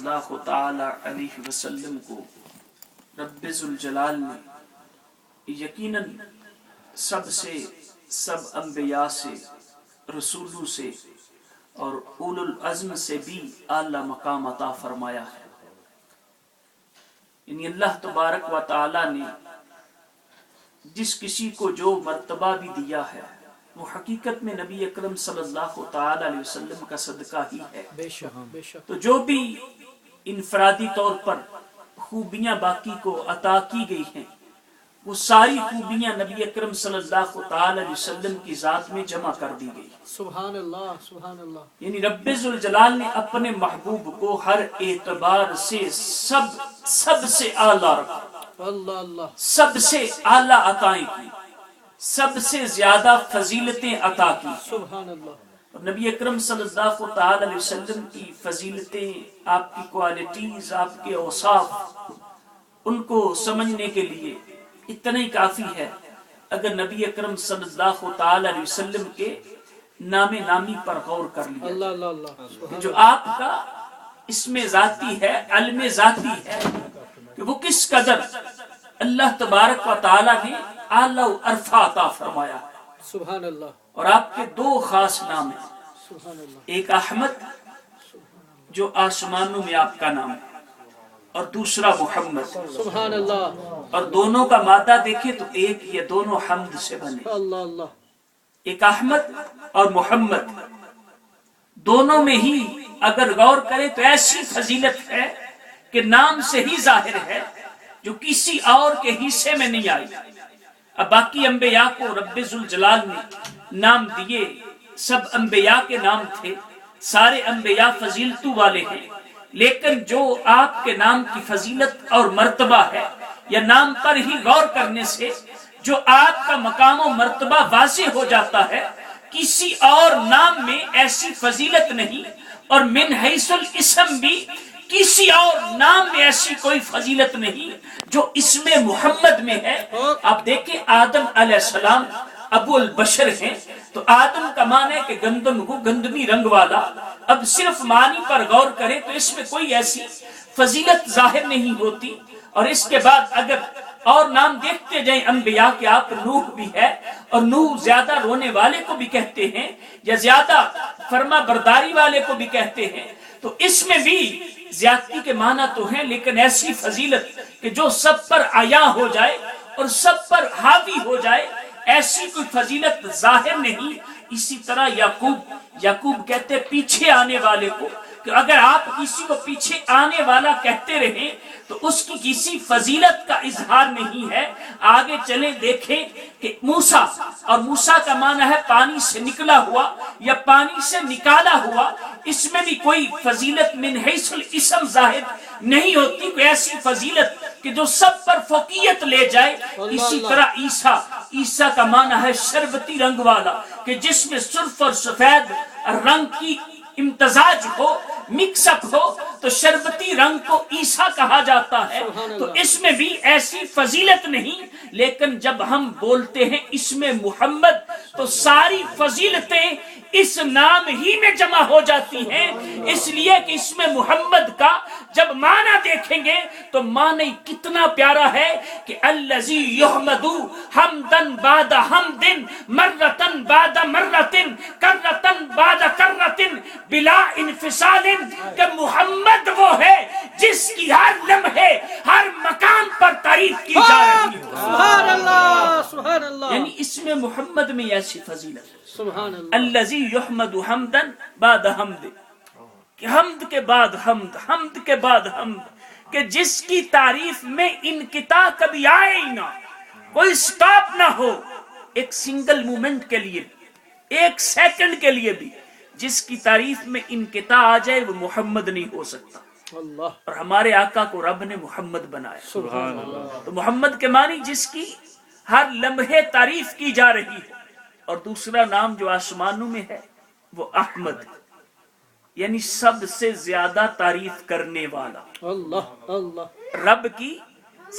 اللہ تعالی علیہ وسلم کو رب ذوالجلال نے یقیناً سب انبیاء سے، رسولوں سے اور اولو العزم سے بھی اعلیٰ مقام عطا فرمایا ہے۔ یعنی اللہ تبارک و تعالی نے جس کسی کو جو مرتبہ بھی دیا ہے وہ حقیقت میں نبی اکرم صلی اللہ تعالی علیہ وسلم کا صدقہ ہی ہے۔ تو جو بھی انفرادی طور پر خوبیاں باقی کو عطا کی گئی ہیں وہ ساری خوبیاں نبی اکرم صلی اللہ تعالی علیہ وسلم کی ذات میں جمع کر دی گئی۔ سبحان اللہ سبحان اللہ۔ یعنی رب ذوالجلال نے اپنے محبوب کو ہر اعتبار سے سب سے اعلیٰ رکھا، اللہ اللہ، سب سے اعلیٰ عطائیں کی، سب سے زیادہ فضیلتیں عطا کی۔ سبحان اللہ۔ اور نبی اکرم صلی اللہ تعالی علیہ وسلم کی فضیلتیں، آپ کی کوالٹیز، آپ کے اوصاف، ان کو سمجھنے کے لیے اتنا ہی کافی ہے اگر نبی اکرم صلی اللہ تعالی علیہ وسلم کے نام نامی پر غور کر لیا اللہ اللہ اللہ، کہ جو آپ کا اسم ذاتی ہے، علم ذاتی ہے، کہ وہ کس قدر اللہ تبارک و تعالی نے اعلیٰ و عرفہ عطا فرمایا ہے۔ سبحان اللہ اور آپ کے دو خاص نام ہیں، سبحان اللہ، ایک احمد جو آسمانوں میں آپ کا نام ہے اور دوسرا محمد۔ سبحان اللہ، اور دونوں کا مادہ دیکھیں تو ایک، یہ دونوں حمد سے بنے، اللہ اللہ، ایک احمد اور محمد، دونوں میں ہی اگر غور کریں تو ایسی فضیلت ہے کہ نام سے ہی ظاہر ہے جو کسی اور کے حصے میں نہیں آئی۔ اب باقی انبیاء کو رب ذوالجلال نے نام دیے، سب انبیاء کے نام تھے، سارے انبیاء فضیلتوں والے ہیں، لیکن جو آپ کے نام کی فضیلت اور مرتبہ ہے یا نام پر ہی غور کرنے سے جو آپ کا مقام و مرتبہ واضح ہو جاتا ہے، کسی اور نام میں ایسی فضیلت نہیں، اور من حیث الاسم بھی کسی اور نام میں ایسی کوئی فضیلت نہیں جو اسم محمد میں ہے۔ آپ دیکھیں آدم علیہ السلام ابو البشر ہیں، تو آدم کا معنی ہے کہ گندم کو گندمی رنگ والا۔ اب صرف معنی پر غور کریں تو اس میں کوئی ایسی فضیلت ظاہر نہیں ہوتی۔ اور اس کے بعد اگر اور نام دیکھتے جائیں انبیاء کے، آپ نوح بھی ہے، اور نوح زیادہ رونے والے کو بھی کہتے ہیں یا زیادہ فرما برداری والے کو بھی کہتے ہیں، تو اس میں بھی زیادتی کے معنی تو ہیں، لیکن ایسی فضیلت کہ جو سب پر عیا ہو جائے اور سب پر حاوی ہو جائے، ایسی کوئی فضیلت ظاہر نہیں۔ اسی طرح یعقوب کہتے پیچھے آنے والے کو، کہ اگر آپ کسی کو پیچھے آنے والا کہتے رہیں تو اس کی کسی فضیلت کا اظہار نہیں ہے۔ آگے چلیں دیکھیں کہ موسیٰ، اور موسیٰ کا معنی ہے پانی سے نکلا ہوا یا پانی سے نکالا ہوا، اس میں بھی کوئی فضیلت من حیث الاسم ظاہر نہیں ہوتی، کوئی ایسی فضیلت کہ جو سب پر فوقیت لے جائے۔ اسی طرح عیسیٰ کا معنی ہے شربتی رنگ والا، کہ جس میں سرخ اور سفید رنگ کی امتزاج ہو، مکس اپ ہو، تو شربتی رنگ کو عیسیٰ کہا جاتا ہے۔ تو اس میں بھی ایسی فضیلت نہیں، لیکن جب ہم بولتے ہیں اسم محمد تو ساری فضیلتیں اس نام ہی میں جمع ہو جاتی ہیں، اس لیے کہ اسم محمد کا جب معنی دیکھیں گے تو معنی کتنا پیارا ہے کہ الذی یحمد حمدن بعد حمدن مرتن بعد مرتن کرتن بعد کرتن بلا انفصال، کہ محمد وہ ہے جس کی ہر لمحے ہر مقام پر تعریف کی جا رہی ہے۔ سبحان اللہ سبحان اللہ، یعنی اسم محمد میں ایسی فضیلت ہے، سبحان اللہ، الذی یحمد حمدن بعد حمد، کہ حمد کے بعد حمد، حمد کے بعد حمد، کہ جس کی تعریف میں انقطاع کبھی آئے ہی نہ، کوئی سٹاپ نہ ہو، ایک سنگل مومنٹ کے لیے، ایک سیکنڈ کے لیے بھی جس کی تعریف میں انقطاع آ جائے وہ محمد نہیں ہو سکتا۔ اللہ، اور ہمارے آقا کو رب نے محمد بنایا، سبحان اللہ، تو محمد کے معنی جس کی ہر لمحے تعریف کی جا رہی ہے۔ اور دوسرا نام جو آسمانوں میں ہے وہ احمد، یعنی سب سے زیادہ تعریف کرنے والا، اللہ اللہ، رب کی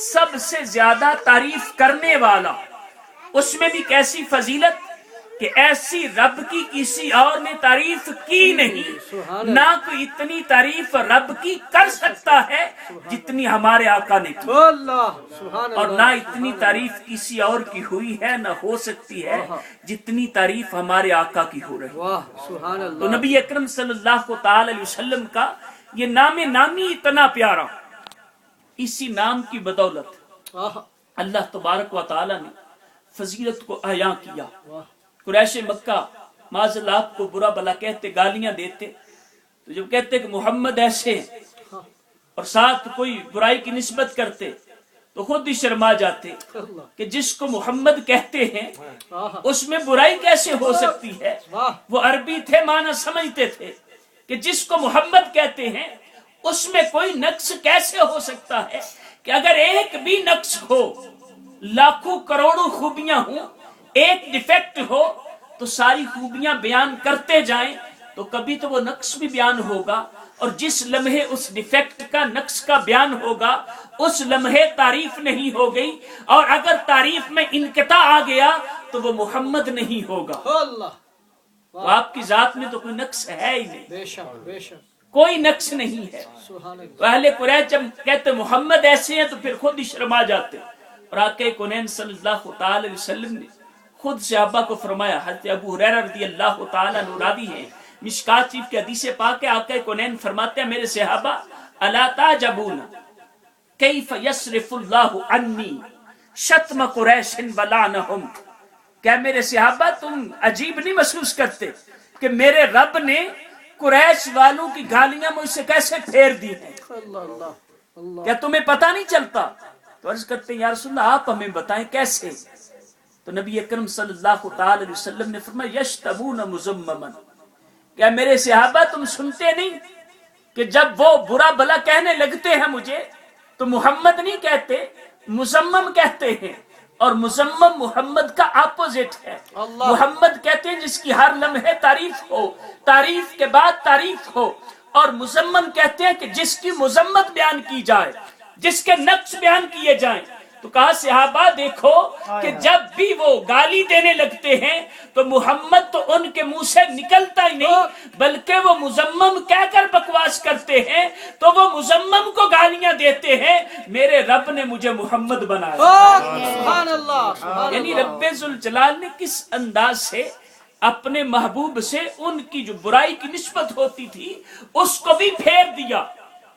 سب سے زیادہ تعریف کرنے والا۔ اس میں بھی کیسی فضیلت کہ ایسی رب کی کسی اور نے تعریف کی نہیں، نہ کوئی اتنی تعریف رب کی کر سکتا ہے جتنی ہمارے آقا نے کی، اللہ سبحان اور اللہ نہ اتنی تعریف کسی اور کی ہوئی ہے نہ ہو سکتی ہے جتنی تعریف ہمارے آقا کی ہو رہی۔ واہ سبحان تو اللہ نبی اکرم صلی اللہ تعالی علیہ وسلم کا یہ نام نامی اتنا پیارا، اسی نام کی بدولت واہ اللہ تبارک و تعالی نے فضیلت کو عیاں کیا۔ واہ قریش مکہ معاذ اللہ آپ کو برا بلا کہتے، گالیاں دیتے، تو جب کہتے کہ محمد ایسے ہیں اور ساتھ کوئی برائی کی نسبت کرتے تو خود ہی شرما جاتے اللہ کہ جس کو محمد کہتے ہیں واہ اس میں برائی کیسے ہو سکتی ہے۔ واہ وہ عربی تھے، معنی سمجھتے تھے کہ جس کو محمد کہتے ہیں اس میں کوئی نقص کیسے ہو سکتا ہے، کہ اگر ایک بھی نقص ہو، لاکھوں کروڑوں خوبیاں ہوں، ایک ڈیفیکٹ ہو تو ساری خوبیاں بیان کرتے جائیں تو کبھی تو وہ نقص بھی بیان ہوگا، اور جس لمحے اس ڈیفیکٹ کا نقص کا بیان ہوگا اس لمحے تعریف نہیں ہو گئی، اور اگر تعریف میں انقطاع آ گیا تو وہ محمد نہیں ہوگا۔ اللہ تو آپ کی ذات میں تو کوئی نقص ہے ہی نہیں، بے شک بے شک کوئی نقص نہیں ہے۔ سبحان اللہ تو اہل قریش جب کہتے محمد ایسے ہیں تو پھر خود ہی شرما جاتے، اور آقا کونین صلی اللہ تعالی علیہ وسلم نے خود صحابہ کو فرمایا، حضرت ابو ہریرہ رضی اللہ تعالی عنہ راوی ہیں، مشکات شریف کے حدیث پاک ہے، آقا کونین فرماتے ہیں میرے صحابہ الا تعجبون کیف یصرف اللہ عنی شتم قریش ولعنہم، کیا میرے صحابہ تم عجیب نہیں محسوس کرتے کہ میرے رب نے قریش والوں کی گالیاں مجھ سے کیسے پھیر دی ہیں، اللہ اللہ اللہ کیا تمہیں پتہ نہیں چلتا؟ تو عرض کرتے ہیں یا رسول اللہ آپ ہمیں بتائیں کیسے؟ تو نبی اکرم صلی اللہ تعالی علیہ وسلم نے فرمایا یشتمون مذمما، کیا میرے صحابہ تم سنتے نہیں کہ جب وہ برا بلا کہنے لگتے ہیں مجھے تو محمد نہیں کہتے، مذمم کہتے ہیں، اور مذمم محمد کا اپوزٹ ہے۔ اللہ محمد کہتے ہیں جس کی ہر لمحے تعریف ہو، تعریف کے بعد تعریف ہو، اور مذمم کہتے ہیں کہ جس کی مذمت بیان کی جائے، جس کے نقص بیان کیے جائیں۔ تو کہا صحابہ دیکھو کہ جب بھی وہ گالی دینے لگتے ہیں تو محمد تو ان کے منہ سے نکلتا ہی نہیں، بلکہ وہ مذمم کہہ کر بکواس کرتے ہیں، تو وہ مذمم کو گالیاں دیتے ہیں، میرے رب نے مجھے محمد بنایا۔ سبحان اللہ سبحان یعنی اللہ رب ذوالجلال نے کس انداز سے اپنے محبوب سے ان کی جو برائی کی نسبت ہوتی تھی اس کو بھی پھیر دیا،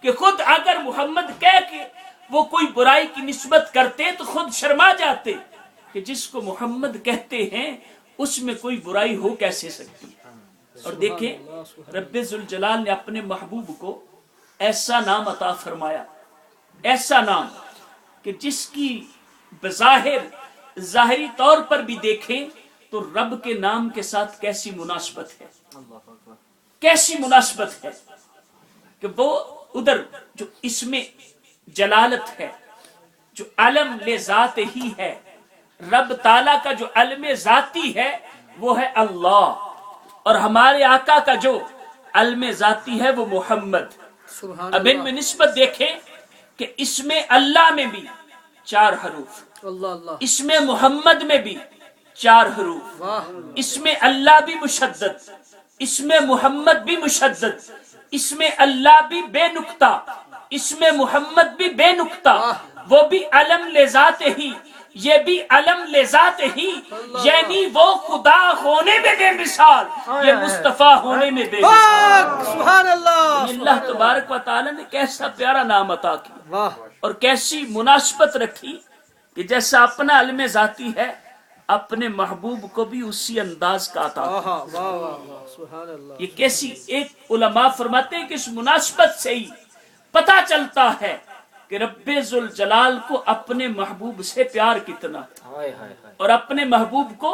کہ خود اگر محمد کہہ کے وہ کوئی برائی کی نسبت کرتے تو خود شرما جاتے کہ جس کو محمد کہتے ہیں اس میں کوئی برائی ہو کیسے سکتی ہے۔ اور دیکھیں رب ذوالجلال نے اپنے محبوب کو ایسا نام عطا فرمایا، ایسا نام کہ جس کی بظاہر ظاہری طور پر بھی دیکھیں تو رب کے نام کے ساتھ کیسی مناسبت ہے، کیسی مناسبت ہے، کہ وہ ادھر جو اس میں جلالت ہے، جو علم لے ذات ہی ہے، رب تعالیٰ کا جو علم ذاتی ہے وہ ہے اللہ، اور ہمارے آقا کا جو علم ذاتی ہے وہ محمد۔ سبحان اب ان میں نسبت دیکھیں کہ اس میں اللہ میں بھی 4 حروف، اللہ اللہ اس میں محمد میں بھی 4 حروف، واہ اس میں اللہ بھی مشدد، اس میں محمد بھی مشدد، اس میں اللہ بھی بے نقطہ، اس میں محمد بھی بے نقطہ، وہ بھی علم لے ذات ہی، یہ بھی علم لے ذات ہی، یعنی وہ خدا ہونے میں بے مثال، یہ مصطفیٰ ہونے میں بے مثال۔ سبحان اللہ اللہ تبارک و تعالی نے کیسا پیارا نام عطا کیا، واہ اور کیسی مناسبت رکھی کہ جیسا اپنا علم ذاتی ہے اپنے محبوب کو بھی اسی انداز کا عطا کیا۔ واہ واہ واہ سبحان اللہ یہ کیسی، ایک علماء فرماتے ہیں کہ اس مناسبت سے ہی پتہ چلتا ہے کہ رب ذوالجلال کو اپنے محبوب سے پیار کتنا، اور اپنے محبوب کو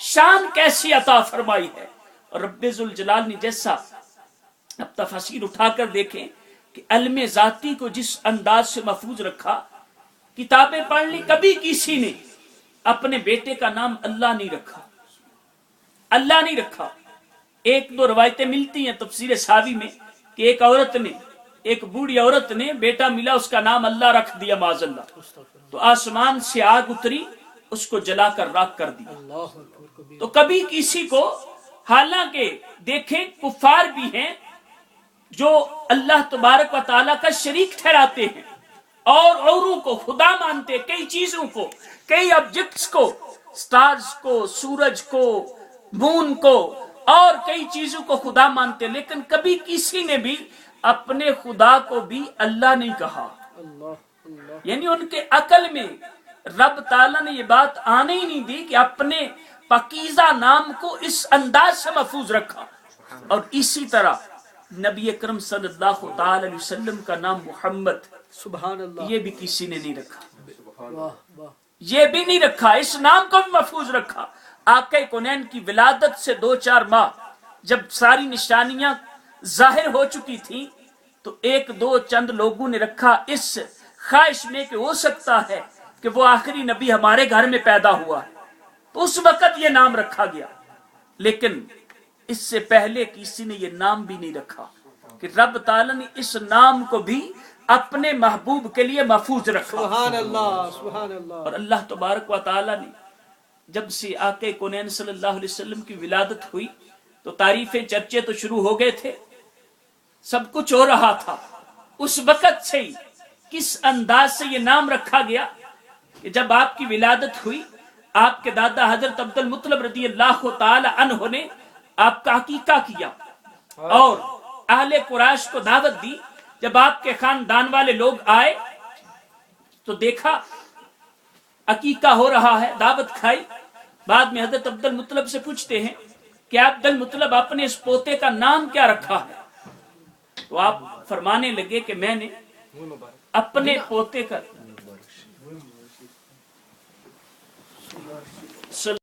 شان کیسی عطا فرمائی ہے۔ اور رب ذوالجلال نے جیسا، اب تفاسیر اٹھا کر دیکھیں کہ علم ذاتی کو جس انداز سے محفوظ رکھا، کتابیں پڑھ لی، کبھی کسی نے اپنے بیٹے کا نام اللہ نہیں رکھا، اللہ نہیں رکھا۔ 1-2 روایتیں ملتی ہیں تفسیر ساوی میں کہ ایک عورت نے، ایک بوڑھی عورت نے بیٹا ملا، اس کا نام اللہ رکھ دیا معاذ اللہ، تو آسمان سے آگ اتری، اس کو جلا کر راکھ کر دیا۔ اللہ اکبر تو کبھی کسی کو، حالانکہ دیکھیں کفار بھی ہیں جو اللہ تبارک و تعالیٰ کا شریک ٹھہراتے ہیں اور اوروں کو خدا مانتے، کئی چیزوں کو، کئی آبجیکٹس کو، سٹارز کو، سورج کو، مون کو اور کئی چیزوں کو خدا مانتے، لیکن کبھی کسی نے بھی اپنے خدا کو بھی اللہ نہیں کہا۔ یعنی ان کے عقل میں رب تعالیٰ نے یہ بات آنے ہی نہیں دی کہ اپنے پاکیزہ نام کو اس انداز سے محفوظ رکھا۔ اور اسی طرح نبی اکرم صلی اللہ تعالی علیہ وسلم کا نام محمد، سبحان اللہ، یہ بھی کسی نے نہیں رکھا، واہ واہ، یہ بھی نہیں رکھا، اس نام کو بھی محفوظ رکھا۔ آقا کونین کی ولادت سے 2-4 ماہ جب ساری نشانیاں ظاہر ہو چکی تھیں تو 1-2 چند لوگوں نے رکھا اس خواہش میں کہ ہو سکتا ہے کہ وہ آخری نبی ہمارے گھر میں پیدا ہوا ہے، تو اس وقت یہ نام رکھا گیا، لیکن اس سے پہلے کسی نے یہ نام بھی نہیں رکھا کہ رب تعالیٰ نے اس نام کو بھی اپنے محبوب کے لیے محفوظ رکھا۔ سبحان اللہ، سبحان اللہ، اور اللہ تبارک و تعالیٰ نے جب سے آقا کونین صلی اللہ علیہ وسلم کی ولادت ہوئی تو تعریفیں، چرچے تو شروع ہو گئے تھے، سب کچھ ہو رہا تھا، اس وقت سے ہی کس انداز سے یہ نام رکھا گیا کہ جب آپ کی ولادت ہوئی، آپ کے دادا حضرت عبد المطلب رضی اللہ تعالی عنہ نے آپ کا عقیقہ کیا اور اہل قریش کو دعوت دی۔ جب آپ کے خاندان والے لوگ آئے تو دیکھا عقیقہ ہو رہا ہے، دعوت کھائی۔ بعد میں حضرت عبد المطلب سے پوچھتے ہیں کہ عبد المطلب اپنے اس پوتے کا نام کیا رکھا ہے؟ تو آپ فرمانے لگے کہ میں نے اپنے پوتے کا